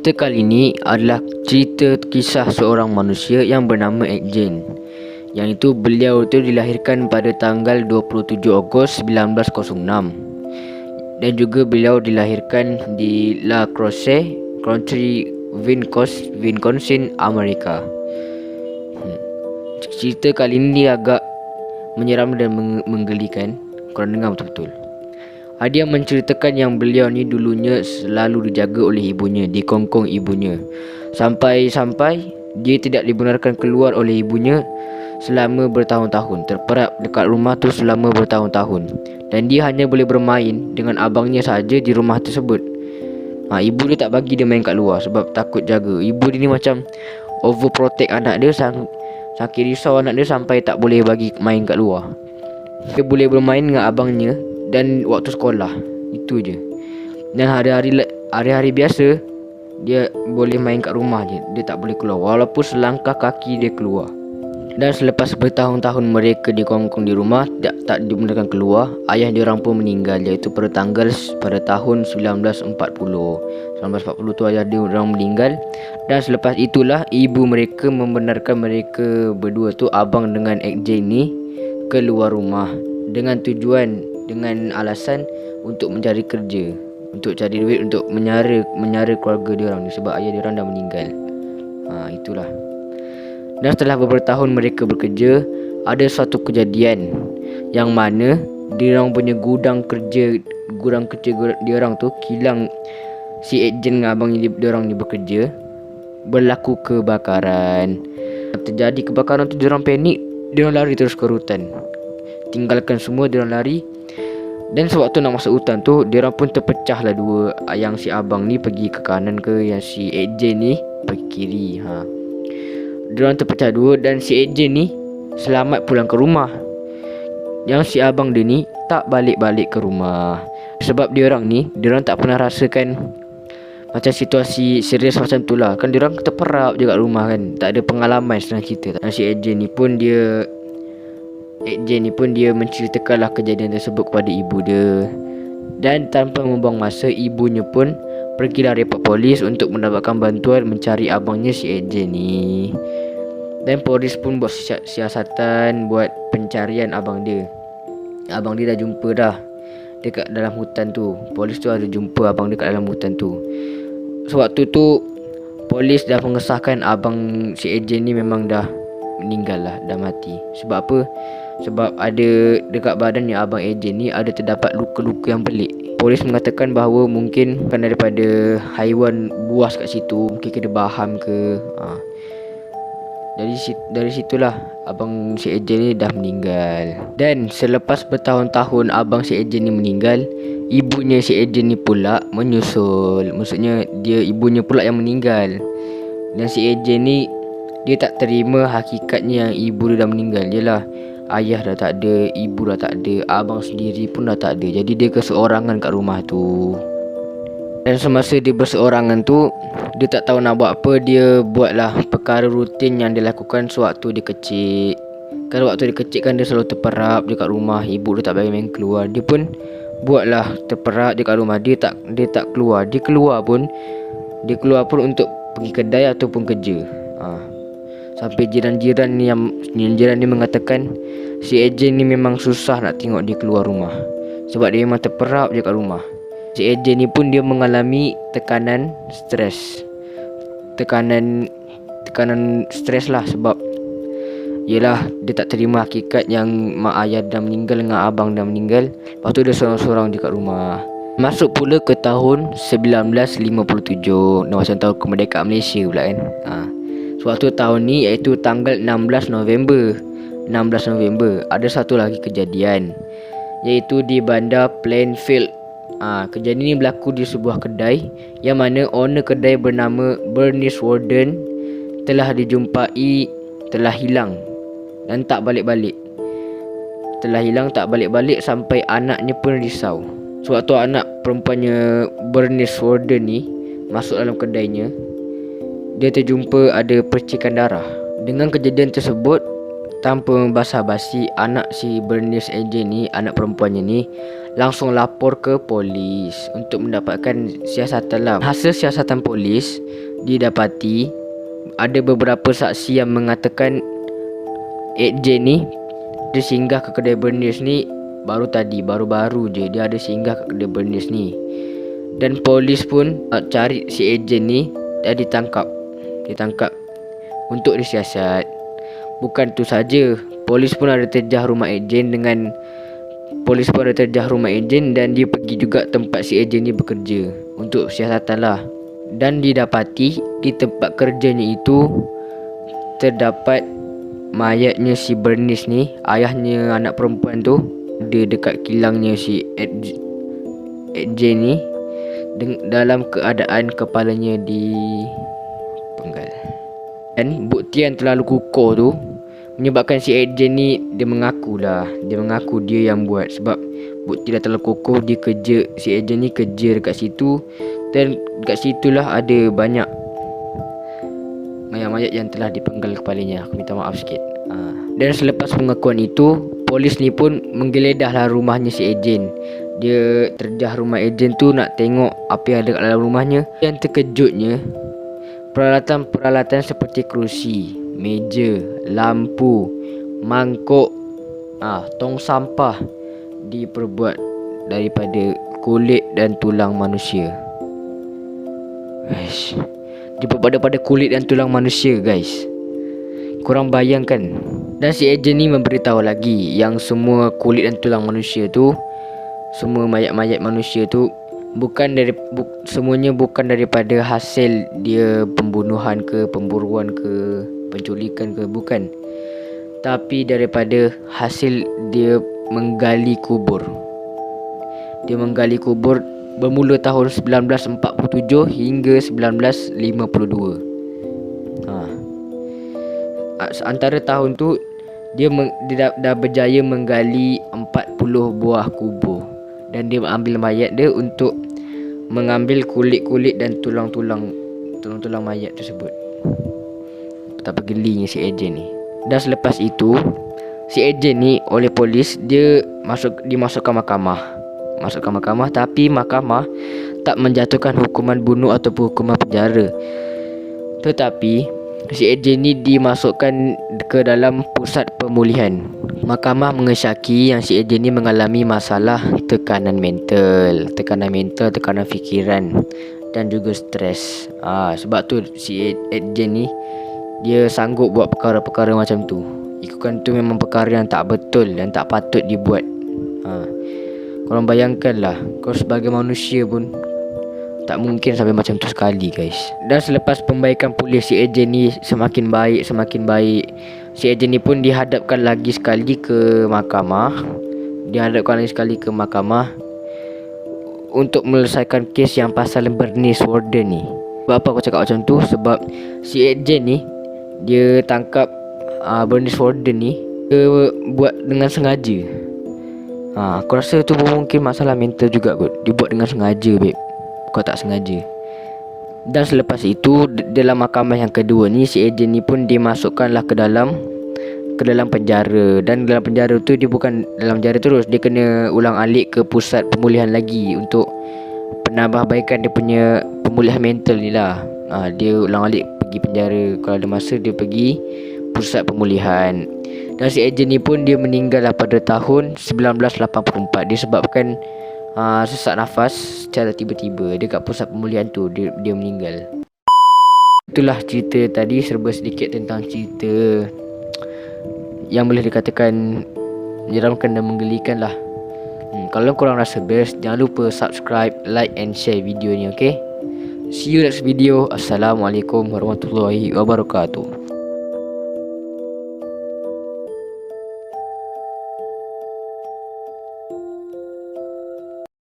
Cerita kali ini adalah cerita kisah seorang manusia yang bernama Jane. Yang itu beliau itu dilahirkan pada tanggal 27 Ogos 1906. Dan juga beliau dilahirkan di La Crosse, Country, Wisconsin, Amerika. Cerita kali ini agak menyeram dan menggelikan. Korang dengar betul-betul. Dia menceritakan yang beliau ni dulunya selalu dijaga oleh ibunya, dikongkong ibunya. Sampai dia tidak dibenarkan keluar oleh ibunya selama bertahun-tahun. Terperap dekat rumah tu selama bertahun-tahun. Dan dia hanya boleh bermain dengan abangnya saja di rumah tersebut. Ibu dia tak bagi dia main kat luar sebab takut jaga. Ibu dia ni macam overprotect anak dia, sakit risau anak dia sampai tak boleh bagi main kat luar. Dia boleh bermain dengan abangnya dan waktu sekolah, itu je. Dan hari-hari biasa dia boleh main kat rumah je, dia tak boleh keluar walaupun selangkah kaki dia keluar. Dan selepas bertahun-tahun mereka dikongkong di rumah, tak dibenarkan keluar, ayah dia orang pun meninggal, iaitu pada tahun 1940 tu ayah dia orang meninggal. Dan selepas itulah ibu mereka membenarkan mereka berdua tu, abang dengan Jane ni, keluar rumah dengan alasan untuk mencari kerja, untuk cari duit, untuk menyara keluarga dia orang ni sebab ayah dia orang dah meninggal. Itulah. Dan setelah beberapa tahun mereka bekerja, ada suatu kejadian yang mana dia orang punya gudang kerja dia orang tu kilang. Si ejen dengan abang dia orang ni bekerja, berlaku kebakaran. Terjadi kebakaran tu, dia orang panik, dia orang lari terus ke hutan, tinggalkan semua, dia orang lari. Dan sewaktu nak masuk hutan tu, dia orang pun terpecah lah dua. Yang si abang ni pergi ke kanan ke, yang si Jane ni pergi kiri. Dia orang terpecah dua dan si Jane ni selamat pulang ke rumah. Yang si abang dia ni tak balik-balik ke rumah. Sebab dia orang tak pernah rasakan macam situasi serius macam tu lah. Kan dia orang terperap je kat rumah kan, tak ada pengalaman senang cerita. Dan si Jane ni pun dia menceritakanlah kejadian tersebut kepada ibu dia. Dan tanpa membuang masa, ibunya pun pergilah report polis untuk mendapatkan bantuan mencari abangnya si Jane ni. Dan polis pun buat siasatan buat pencarian abang dia. Abang dia dah jumpa dah dekat dalam hutan tu. Polis tu ada jumpa abang dia kat dalam hutan tu. Sewaktu tu polis dah mengesahkan abang si Jane ni memang dah meninggal lah, dah mati. Sebab apa? Sebab ada dekat badannya abang Jane ni ada terdapat luka-luka yang pelik. Polis mengatakan bahawa mungkin kan daripada haiwan buas kat situ, mungkin kena baham ke. Dari situlah abang si Jane ni dah meninggal. Dan selepas bertahun-tahun abang si Jane ni meninggal, ibunya si Jane ni pula menyusul. Maksudnya ibunya pula yang meninggal. Dan si Jane ni dia tak terima hakikatnya yang ibu dia dah meninggal. Yelah, ayah dah tak ada, ibu dah tak ada, abang sendiri pun dah tak ada. Jadi dia keseorangan kat rumah tu. Dan semasa dia berseorangan tu, dia tak tahu nak buat apa. Dia buatlah perkara rutin yang dia lakukan sewaktu dia kecil. Kan waktu dia kecil kan dia selalu terperap dekat rumah, ibu dia tak bagi main keluar. Dia pun buatlah terperap dekat rumah. Dia tak keluar. Dia keluar pun untuk pergi kedai ataupun kerja. Sampai jiran-jiran ni mengatakan si Jane ni memang susah nak tengok dia keluar rumah sebab dia memang terperap je kat rumah. Si Jane ni pun dia mengalami tekanan stres lah sebab yelah, dia tak terima hakikat yang mak ayah dah meninggal dengan abang dah meninggal. Lepas tu dia sorang-sorang je kat rumah. Masuk pula ke tahun 1957, macam tahun kemerdekaan Malaysia pula kan. Suatu tahun ni, iaitu tanggal 16 November ada satu lagi kejadian, iaitu di bandar Plainfield. Kejadian ni berlaku di sebuah kedai yang mana owner kedai bernama Bernice Warden telah dijumpai telah hilang dan tak balik-balik sampai anaknya pun risau. Sewaktu anak perempuannya Bernice Warden ni masuk dalam kedainya, dia terjumpa ada percikan darah. Dengan kejadian tersebut, tanpa basa-basi, anak si Bernice Jane ni, anak perempuannya ni, langsung lapor ke polis untuk mendapatkan siasatan lah. Hasil siasatan polis didapati ada beberapa saksi yang mengatakan J ni dia singgah ke kedai Bernice ni baru-baru je dia ada singgah ke kedai Bernice ni. Dan polis pun cari si ejen ni dan ditangkap untuk disiasat. Bukan tu saja, polis pun ada terjah rumah ejen dan dia pergi juga tempat si ejen ni bekerja untuk siasatan lah. Dan didapati di tempat kerjanya itu terdapat mayatnya si Bernice ni, ayahnya anak perempuan tu, dia dekat kilangnya si ejen ni dalam keadaan kepalanya dipenggal. Dan bukti yang terlalu kukuh tu menyebabkan si ejen ni dia mengaku dia yang buat. Sebab bukti dah terlalu kukuh, si ejen ni kerja dekat situ. Dan dekat situlah ada banyak mayat-mayat yang telah dipenggal kepalanya. Aku minta maaf sikit. Dan selepas pengakuan itu, polis ni pun menggeledah rumahnya si ejen. Dia terjah rumah ejen tu nak tengok apa yang ada kat dalam rumahnya. Yang terkejutnya, peralatan-peralatan seperti kerusi, meja, lampu, mangkuk, tong sampah diperbuat daripada kulit dan tulang manusia. Diperbuat daripada kulit dan tulang manusia, guys. Korang bayangkan. Dan si ejen ni memberitahu lagi yang semua kulit dan tulang manusia tu, semua mayat-mayat manusia tu semuanya bukan daripada hasil dia pembunuhan ke, pemburuan ke, penculikan ke, bukan. Tapi daripada hasil dia menggali kubur. Dia menggali kubur bermula tahun 1947 hingga 1952. Antara tahun tu dia dah berjaya menggali 40 buah kubur. Dan dia ambil mayat dia untuk mengambil kulit-kulit dan tulang-tulang mayat tersebut. Betapa gelinya si ejen ni. Dan selepas itu, si ejen ni oleh polis dimasukkan mahkamah, tapi mahkamah tak menjatuhkan hukuman bunuh ataupun hukuman penjara. Tetapi si ejen ni dimasukkan ke dalam pusat pemulihan. Mahkamah mengesyaki yang si ejen ni mengalami masalah tekanan mental, tekanan fikiran dan juga stres. Sebab tu si ejen ni dia sanggup buat perkara-perkara macam tu. Ikutkan tu memang perkara yang tak betul dan tak patut dibuat. Korang bayangkanlah, kau sebagai manusia pun tak mungkin sampai macam tu sekali, guys. Dan selepas pembaikan polis si ejen ni semakin baik, si ejen ni pun dihadapkan lagi sekali ke mahkamah. Untuk menyelesaikan kes yang pasal Bernice Warden ni. Sebab apa aku cakap macam tu? Sebab si ejen ni dia tangkap Bernice Warden ni, dia buat dengan sengaja. Aku rasa tu pun mungkin masalah mental juga kot. Dia buat dengan sengaja, babe. Kau tak sengaja. Dan selepas itu, dalam mahkamah yang kedua ni, si ejen ni pun dimasukkanlah ke dalam penjara. Dan dalam penjara tu, dia bukan dalam penjara terus, dia kena ulang alik ke pusat pemulihan lagi untuk penambahbaikan dia punya pemulihan mental ni lah. Dia ulang alik pergi penjara. Kalau ada masa, dia pergi pusat pemulihan. Dan si ejen ni pun dia meninggal pada tahun 1984 disebabkan sesak nafas secara tiba-tiba. Dekat pusat pemulihan tu dia meninggal. Itulah cerita tadi, serba sedikit tentang cerita yang boleh dikatakan menyeramkan dan menggelikan lah. Kalau korang rasa best, jangan lupa subscribe, like and share video ni, okay? See you next video. Assalamualaikum warahmatullahi wabarakatuh.